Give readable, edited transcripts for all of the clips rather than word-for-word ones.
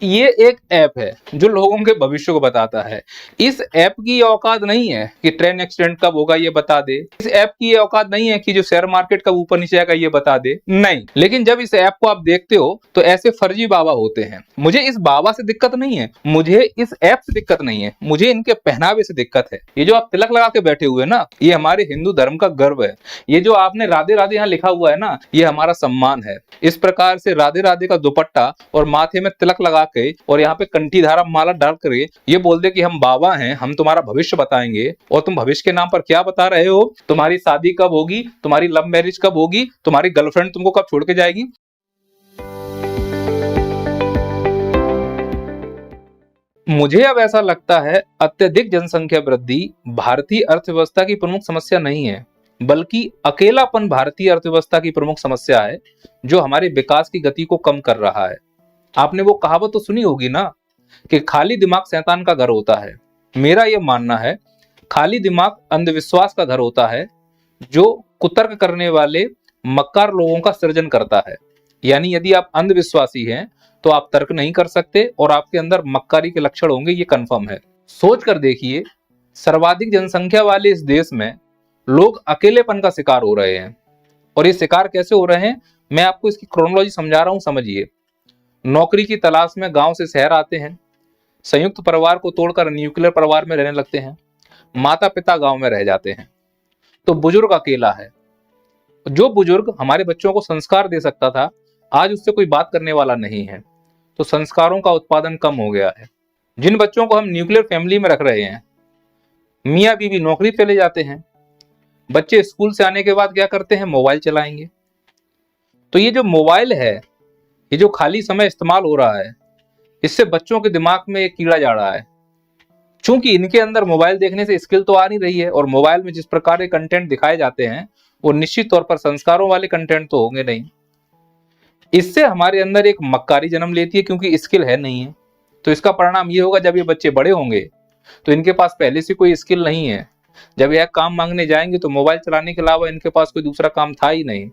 ये एक ऐप है जो लोगों के भविष्य को बताता है। इस ऐप की ये औकात नहीं है कि ट्रेन एक्सीडेंट कब होगा ये बता दे। इस ऐप की ये औकात नहीं है कि जो शेयर मार्केट कब ऊपर नीचे आएगा ये बता दे, नहीं। लेकिन जब इस ऐप को आप देखते हो तो ऐसे फर्जी बाबा होते हैं। मुझे इस बाबा से दिक्कत नहीं है, मुझे इस ऐप से दिक्कत नहीं है, मुझे इनके पहनावे से दिक्कत है। ये जो आप तिलक लगा के बैठे हुए ना, ये हमारे हिंदू धर्म का गर्व है। ये जो आपने राधे राधे यहाँ लिखा हुआ है ना, ये हमारा सम्मान है। इस प्रकार से राधे राधे का दुपट्टा और माथे में तिलक लगा के और यहाँ पे कंठी धारा माला डाल कर ये बोल दे कि हम बाबा हैं, हम तुम्हारा भविष्य बताएंगे। और तुम भविष्य के नाम पर क्या बता रहे हो? तुम्हारी शादी कब होगी, तुम्हारी लव मैरिज कब होगी, तुम्हारी गर्लफ्रेंड तुमको कब छोड़ के जाएगी। मुझे अब ऐसा लगता है अत्यधिक जनसंख्या वृद्धि भारतीय अर्थव्यवस्था की प्रमुख समस्या नहीं है, बल्कि अकेलापन भारतीय अर्थव्यवस्था की प्रमुख समस्या है जो हमारे विकास की गति को कम कर रहा है। आपने वो कहावत तो सुनी होगी ना कि खाली दिमाग शैतान का घर होता है। मेरा यह मानना है खाली दिमाग अंधविश्वास का घर होता है जो कुतर्क करने वाले मक्कार लोगों का सृजन करता है। यानी यदि आप अंधविश्वासी हैं तो आप तर्क नहीं कर सकते और आपके अंदर मक्कारी के लक्षण होंगे, ये कंफर्म है। सोच कर देखिए, सर्वाधिक जनसंख्या वाले इस देश में लोग अकेलेपन का शिकार हो रहे हैं। और ये शिकार कैसे हो रहे हैं, मैं आपको इसकी क्रोनोलॉजी समझा रहा हूं, समझिए। नौकरी की तलाश में गांव से शहर आते हैं, संयुक्त परिवार को तोड़कर न्यूक्लियर परिवार में रहने लगते हैं, माता पिता गांव में रह जाते हैं, तो बुजुर्ग अकेला है। जो बुजुर्ग हमारे बच्चों को संस्कार दे सकता था, आज उससे कोई बात करने वाला नहीं है, तो संस्कारों का उत्पादन कम हो गया है। जिन बच्चों को हम न्यूक्लियर फैमिली में रख रहे हैं, मियाँ बीवी नौकरी चले जाते हैं, बच्चे स्कूल से आने के बाद क्या करते हैं, मोबाइल चलाएंगे। तो ये जो मोबाइल है, ये जो खाली समय इस्तेमाल हो रहा है, इससे बच्चों के दिमाग में एक कीड़ा जा रहा है। चूंकि इनके अंदर मोबाइल देखने से स्किल तो आ नहीं रही है, और मोबाइल में जिस प्रकार के कंटेंट दिखाए जाते हैं वो निश्चित तौर पर संस्कारों वाले कंटेंट तो होंगे नहीं। इससे हमारे अंदर एक मक्कारी जन्म लेती है, क्योंकि स्किल है नहीं है। तो इसका परिणाम ये होगा, जब ये बच्चे बड़े होंगे तो इनके पास पहले से कोई स्किल नहीं है। जब यह काम मांगने जाएंगे तो मोबाइल चलाने के अलावा इनके पास कोई दूसरा काम था ही नहीं,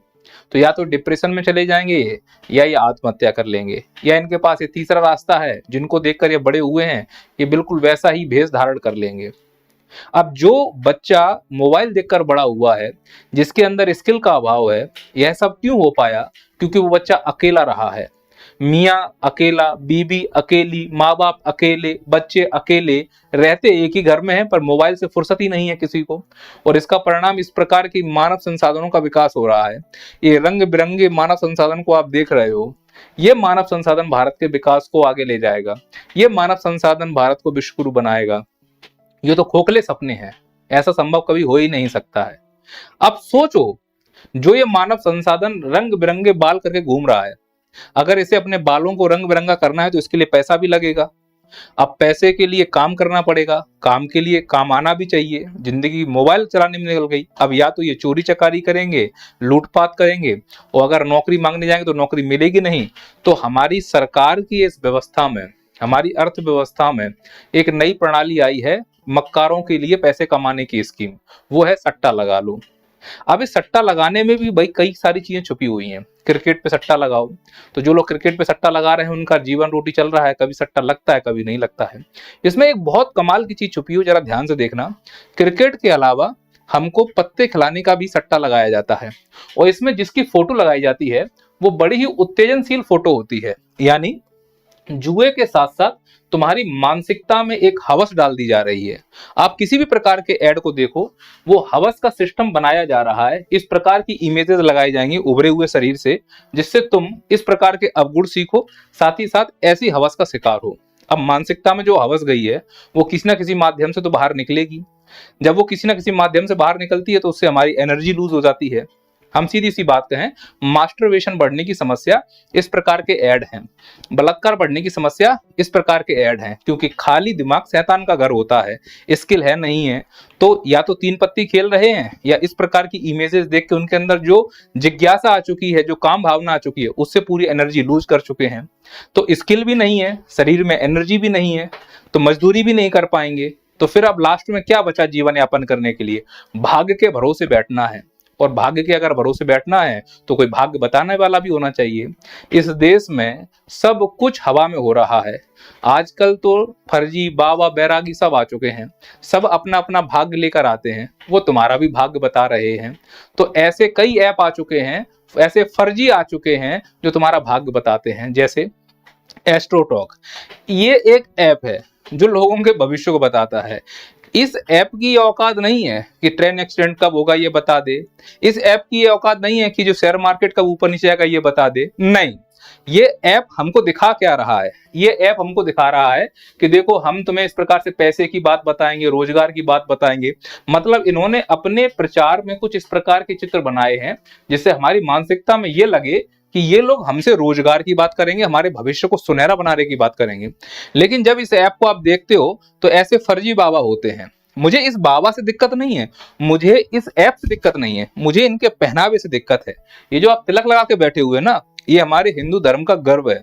तो या तो डिप्रेशन में चले जाएंगे या ये आत्महत्या कर लेंगे, या इनके पास ये तीसरा रास्ता है, जिनको देखकर ये बड़े हुए हैं, ये बिल्कुल वैसा ही भेष धारण कर लेंगे। अब जो बच्चा मोबाइल देखकर बड़ा हुआ है, जिसके अंदर स्किल का अभाव है, यह सब क्यों हो पाया? क्योंकि वो बच्चा अकेला रहा है। मियाँ अकेला, बीबी अकेली, माँ बाप अकेले, बच्चे अकेले, रहते एक ही घर में हैं, पर मोबाइल से फुर्सत ही नहीं है किसी को। और इसका परिणाम इस प्रकार की मानव संसाधनों का विकास हो रहा है। ये रंग बिरंगे मानव संसाधन को आप देख रहे हो, ये मानव संसाधन भारत के विकास को आगे ले जाएगा, ये मानव संसाधन भारत को विश्वगुरु बनाएगा। ये तो खोखले सपने हैं, ऐसा संभव कभी हो ही नहीं सकता है। अब सोचो, जो ये मानव संसाधन रंग बिरंगे बाल करके घूम रहा है, अगर इसे अपने बालों को रंग बिरंगा करना है तो इसके लिए पैसा भी लगेगा। अब पैसे के लिए काम करना पड़ेगा, काम के लिए काम आना भी चाहिए। जिंदगी मोबाइल चलाने में निकल गई। अब या तो ये चोरी चकारी करेंगे, लूटपाट करेंगे, और अगर नौकरी मांगने जाएंगे तो नौकरी मिलेगी नहीं। तो हमारी सरकार की इस व्यवस्था में, हमारी अर्थव्यवस्था में एक नई प्रणाली आई है मक्कारों के लिए पैसे कमाने की स्कीम, वो है सट्टा लगा लो। अब इस सट्टा लगाने में भी भाई कई सारी चीजें छुपी हुई हैं। क्रिकेट पे सट्टा लगाओ, तो जो लोग क्रिकेट पे सट्टा लगा रहे हैं उनका जीवन रोटी चल रहा है, कभी सट्टा लगता है कभी नहीं लगता है। इसमें एक बहुत कमाल की चीज छुपी हुई, जरा ध्यान से देखना। क्रिकेट के अलावा हमको पत्ते खिलाने का भी सट्टा लगाया जाता है, और इसमें जिसकी फोटो लगाई जाती है वो बड़ी ही उत्तेजनशील फोटो होती है। यानी जुए के साथ साथ तुम्हारी मानसिकता में एक हवस डाल दी जा रही है। आप किसी भी प्रकार के ऐड को देखो, वो हवस का सिस्टम बनाया जा रहा है। इस प्रकार की इमेजेस लगाई जाएंगी उभरे हुए शरीर से, जिससे तुम इस प्रकार के अवगुण सीखो, साथ ही साथ ऐसी हवस का शिकार हो। अब मानसिकता में जो हवस गई है वो किसी ना किसी माध्यम से तो बाहर निकलेगी। जब वो किसी ना किसी माध्यम से बाहर निकलती है तो उससे हमारी एनर्जी लूज हो जाती है। हम सीधी सी बात कहें, मास्टरबेशन बढ़ने की समस्या इस प्रकार के ऐड हैं, बलात्कार बढ़ने की समस्या इस प्रकार के ऐड हैं, क्योंकि खाली दिमाग शैतान का घर होता है। स्किल है नहीं है तो या तो तीन पत्ती खेल रहे हैं, या इस प्रकार की इमेजेस देख के उनके अंदर जो जिज्ञासा आ चुकी है, जो काम भावना आ चुकी है, उससे पूरी एनर्जी लूज कर चुके हैं। तो स्किल भी नहीं है, शरीर में एनर्जी भी नहीं है, तो मजदूरी भी नहीं कर पाएंगे। तो फिर अब लास्ट में क्या बचा जीवन यापन करने के लिए? भाग्य के भरोसे बैठना है। और भाग्य के अगर भरोसे बैठना है तो कोई भाग्य बताने वाला भी होना चाहिए। इस देश में सब कुछ हवा में हो रहा है। आजकल तो फर्जी बाबा बैरागी सब आ चुके हैं, सब अपना अपना भाग्य लेकर आते हैं, वो तुम्हारा भी भाग्य बता रहे हैं। तो ऐसे कई ऐप आ चुके हैं, ऐसे फर्जी आ चुके हैं जो तुम्हारा भाग्य बताते हैं, जैसे एस्ट्रोटॉक। ये एक ऐप है जो लोगों के भविष्य को बताता है। इस ऐप की औकात नहीं है कि ट्रेन एक्सीडेंट कब होगा ये बता दे। इस ऐप की ये औकात नहीं है कि जो शेयर मार्केट कब ऊपर नीचे आएगा ये बता दे। नहीं, ये ऐप हमको दिखा क्या रहा है? ये ऐप हमको दिखा रहा है कि देखो हम तुम्हें इस प्रकार से पैसे की बात बताएंगे, रोजगार की बात बताएंगे। मतलब इन्होंने अपने प्रचार में कुछ इस प्रकार के चित्र बनाए हैं जिससे हमारी मानसिकता में ये लगे कि ये लोग हमसे रोजगार की बात करेंगे, हमारे भविष्य को सुनहरा बनाने की बात करेंगे। लेकिन जब इस ऐप को आप देखते हो तो ऐसे फर्जी बाबा होते हैं। मुझे इस बाबा से दिक्कत नहीं है, मुझे इस ऐप से दिक्कत नहीं है, मुझे इनके पहनावे से दिक्कत है। ये जो आप तिलक लगा के बैठे हुए ना, ये हमारे हिंदू धर्म का गर्व है।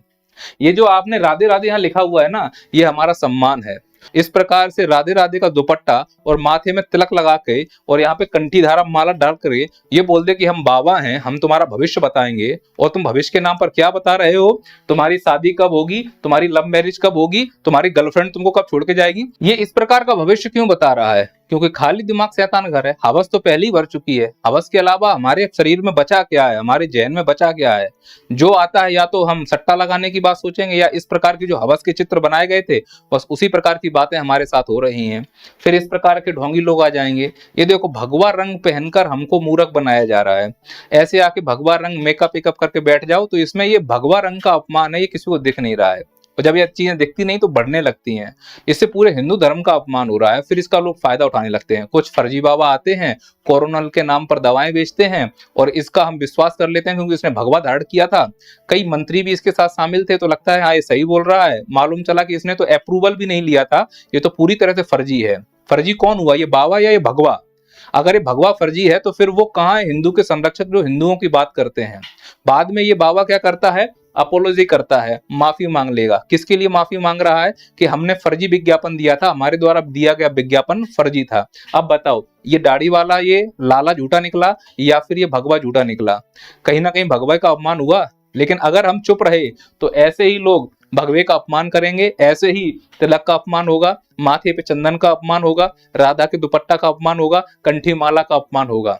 ये जो आपने राधे राधे यहाँ लिखा हुआ है ना, ये हमारा सम्मान है। इस प्रकार से राधे राधे का दुपट्टा और माथे में तिलक लगा के और यहाँ पे कंठीधारा माला डाल कर ये बोल दे कि हम बाबा हैं, हम तुम्हारा भविष्य बताएंगे। और तुम भविष्य के नाम पर क्या बता रहे हो? तुम्हारी शादी कब होगी, तुम्हारी लव मैरिज कब होगी, तुम्हारी गर्लफ्रेंड तुमको कब छोड़ के जाएगी। ये इस प्रकार का भविष्य क्यों बता रहा है? क्योंकि खाली दिमाग शैतान घर है। हवस तो पहले ही भर चुकी है। हवस के अलावा हमारे शरीर में बचा क्या है, हमारे जहन में बचा क्या है? जो आता है या तो हम सट्टा लगाने की बात सोचेंगे, या इस प्रकार की जो हवस के चित्र बनाए गए थे बस उसी प्रकार की बातें हमारे साथ हो रही हैं। फिर इस प्रकार के ढोंगी लोग आ जाएंगे। ये देखो भगवा रंग पहनकर हमको मूर्ख बनाया जा रहा है। ऐसे आके भगवा रंग मेकअप वेकअप करके बैठ जाओ तो इसमें ये भगवा रंग का अपमान है, ये किसी को दिख नहीं रहा है। और जब ये चीजें दिखती नहीं तो बढ़ने लगती हैं। इससे पूरे हिंदू धर्म का अपमान हो रहा है, फिर इसका लोग फायदा उठाने लगते हैं। कुछ फर्जी बाबा आते हैं, कोरोनल के नाम पर दवाएं बेचते हैं और इसका हम विश्वास कर लेते हैं क्योंकि इसने भगवा धारण किया था। कई मंत्री भी इसके साथ शामिल थे तो लगता है हाँ ये सही बोल रहा है। मालूम चला कि इसने तो अप्रूवल भी नहीं लिया था, ये तो पूरी तरह से फर्जी है। फर्जी कौन हुआ, ये बाबा या ये भगवा? अगर ये भगवा फर्जी है तो फिर वो कहाँ है हिंदू के संरक्षक जो हिंदुओं की बात करते हैं? बाद में ये बाबा क्या करता है? अपोलॉजी करता है, माफी मांग लेगा। किसके लिए माफी मांग रहा है? कि हमने फर्जी विज्ञापन दिया था, हमारे द्वारा दिया गया विज्ञापन फर्जी था। अब बताओ ये दाढ़ी वाला ये लाला झूठा निकला या फिर ये भगवा झूठा निकला? कहीं ना कहीं भगवा का अपमान हुआ। लेकिन अगर हम चुप रहे तो ऐसे ही लोग भगवे का अपमान करेंगे, ऐसे ही तिलक का अपमान होगा, माथे पे चंदन का अपमान होगा, राधा के दुपट्टा का अपमान होगा, कंठी माला का अपमान होगा।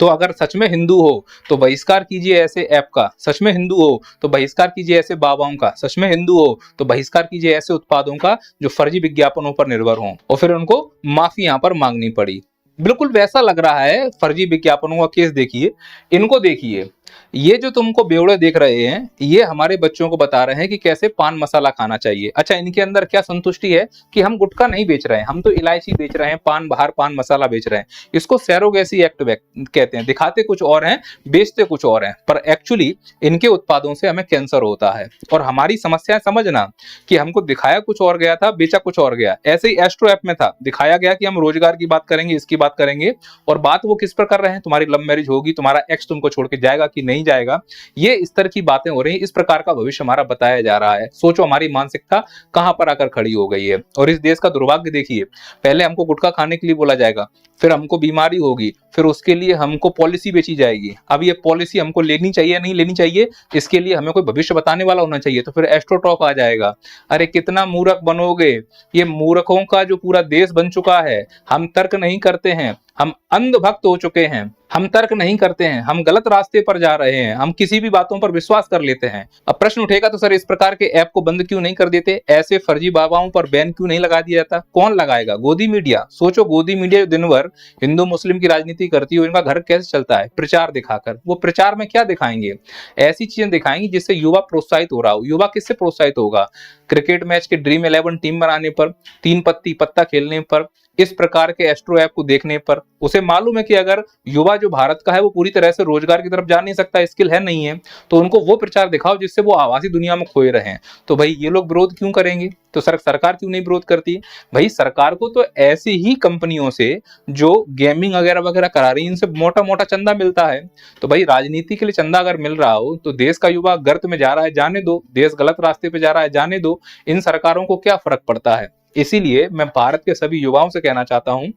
तो अगर सच में हिंदू हो तो बहिष्कार कीजिए ऐसे ऐप का, सच में हिंदू हो तो बहिष्कार कीजिए ऐसे बाबाओं का, सच में हिंदू हो तो बहिष्कार कीजिए ऐसे उत्पादों का जो फर्जी विज्ञापनों पर निर्भर हों और फिर उनको माफी यहां पर मांगनी पड़ी। बिल्कुल वैसा लग रहा है फर्जी विज्ञापनों का केस। देखिए इनको, देखिए ये जो तुमको बेवड़े देख रहे हैं ये हमारे बच्चों को बता रहे हैं कि कैसे पान मसाला खाना चाहिए। अच्छा इनके अंदर क्या संतुष्टि है कि हम गुटखा नहीं बेच रहे हैं, हम तो इलायची बेच रहे हैं, पान बाहर पान मसाला बेच रहे हैं। इसको सैरोगेसी एक्ट कहते हैं। दिखाते कुछ और हैं, बेचते कुछ और हैं, पर एक्चुअली इनके उत्पादों से हमें कैंसर होता है। और हमारी समस्या समझना कि हमको दिखाया कुछ और गया था, बेचा कुछ और गया। ऐसे ही एस्ट्रो ऐप में था, दिखाया गया कि हम रोजगार की बात करेंगे, इसकी बात करेंगे, और बात वो किस पर कर रहे हैं? तुम्हारी लव मैरिज होगी, तुम्हारा एक्स तुमको छोड़ के जाएगा कि नहीं जाएगा, ये इस तरह की बातें हो रही हैं। इस प्रकार का भविष्य हमारा बताया जा रहा है। सोचो हमारी मानसिकता कहां पर आकर खड़ी हो गई है। और इस देश का दुर्भाग्य देखिए, पहले हमको गुटखा खाने के लिए बोला जाएगा, फिर हमको बीमारी होगी, फिर उसके लिए हमको पॉलिसी बेची जाएगी। अब ये पॉलिसी हमको लेनी चाहिए नहीं लेनी चाहिए, इसके लिए हमें कोई भविष्य बताने वाला होना चाहिए। तो फिर एस्ट्रोटॉक आ जाएगा। अरे कितना मूर्ख बनोगे? ये मूर्खों का जो पूरा देश बन चुका है। हम तर्क नहीं करते हैं, हम अंधभक्त हो चुके हैं। हम तर्क नहीं करते हैं, हम गलत रास्ते पर जा रहे हैं, हम किसी भी बातों पर विश्वास कर लेते हैं। अब प्रश्न उठेगा तो सर इस प्रकार के ऐप को बंद क्यों नहीं कर देते? ऐसे फर्जी बाबाओं पर बैन क्यों नहीं लगा दिया जाता? कौन लगाएगा? गोदी मीडिया। सोचो गोदी मीडिया जो दिन भर हिंदू मुस्लिम की राजनीति करती है, इनका घर कैसे चलता है? प्रचार दिखाकर। वो प्रचार में क्या दिखाएंगे? ऐसी चीजें दिखाएंगे जिससे युवा प्रोत्साहित हो रहा हो। युवा किससे प्रोत्साहित होगा? क्रिकेट मैच के ड्रीम 11 टीम बनाने पर, तीन पत्ती पत्ता खेलने पर, इस प्रकार के एस्ट्रो ऐप को देखने पर। उसे मालूम है कि अगर युवा जो भारत का है वो पूरी तरह से रोजगार की तरफ जा नहीं सकता, स्किल है नहीं है, तो उनको वो प्रचार दिखाओ जिससे वो आभासी दुनिया में खोए रहे। तो भाई ये लोग विरोध क्यों करेंगे? तो सरकार क्यों नहीं विरोध करती? भाई सरकार को तो ऐसी ही कंपनियों से जो गेमिंग वगैरह वगैरह करा रही है इनसे मोटा मोटा चंदा मिलता है। तो भाई राजनीति के लिए चंदा अगर मिल रहा हो तो देश का युवा गर्त में जा रहा है जाने दो, देश गलत रास्ते पे जा रहा है जाने दो, इन सरकारों को क्या फर्क पड़ता है? इसीलिए मैं भारत के सभी युवाओं से कहना चाहता हूं,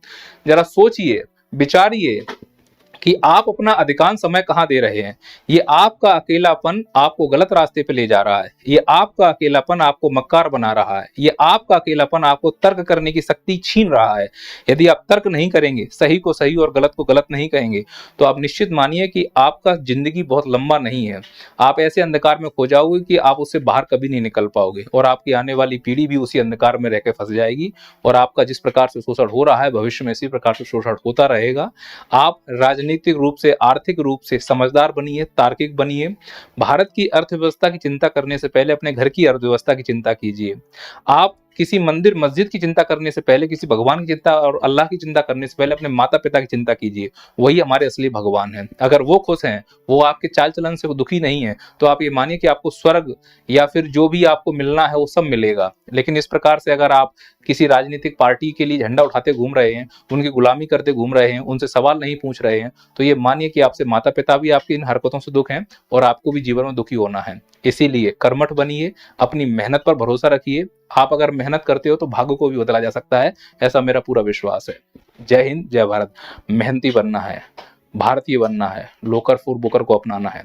जरा सोचिए, विचारिए कि आप अपना अधिकांश समय कहाँ दे रहे हैं। ये आपका अकेलापन आपको गलत रास्ते पे ले जा रहा है, ये आपका अकेलापन आपको मक्कार बना रहा है, ये आपका अकेलापन आपको तर्क करने की शक्ति छीन रहा है। यदि आप तर्क नहीं करेंगे, सही को सही और गलत को गलत नहीं कहेंगे, तो आप निश्चित मानिए कि आपका जिंदगी बहुत लंबा नहीं है। आप ऐसे अंधकार में खो जाओगे कि आप उससे बाहर कभी नहीं निकल पाओगे, और आपकी आने वाली पीढ़ी भी उसी अंधकार में रह के फंस जाएगी, और आपका जिस प्रकार से शोषण हो रहा है भविष्य में इसी प्रकार से शोषण होता रहेगा। आप राजनीतिक रूप से, आर्थिक रूप से समझदार बनिए, तार्किक बनिए। भारत की अर्थव्यवस्था की चिंता करने से पहले अपने घर की अर्थव्यवस्था की चिंता कीजिए। आप किसी मंदिर मस्जिद की चिंता करने से पहले, किसी भगवान की चिंता और अल्लाह की चिंता करने से पहले अपने माता पिता की चिंता कीजिए। वही हमारे असली भगवान हैं। अगर वो खुश हैं, वो आपके चाल चलन से दुखी नहीं है, तो आप ये मानिए कि आपको स्वर्ग या फिर जो भी आपको मिलना है वो सब मिलेगा। लेकिन इस प्रकार से अगर आप किसी राजनीतिक पार्टी के लिए झंडा उठाते घूम रहे हैं, उनकी गुलामी करते घूम रहे हैं, उनसे सवाल नहीं पूछ रहे हैं, तो ये मानिए कि आपसे माता पिता भी आपकी इन हरकतों से दुख हैं और आपको भी जीवन में दुखी होना है। इसीलिए कर्मठ बनिए, अपनी मेहनत पर भरोसा रखिए। आप अगर मेहनत करते हो तो भाग्य को भी बदला जा सकता है, ऐसा मेरा पूरा विश्वास है। जय हिंद, जय भारत। मेहनती बनना है, भारतीय बनना है, लोकर फॉर बुकर को अपनाना है।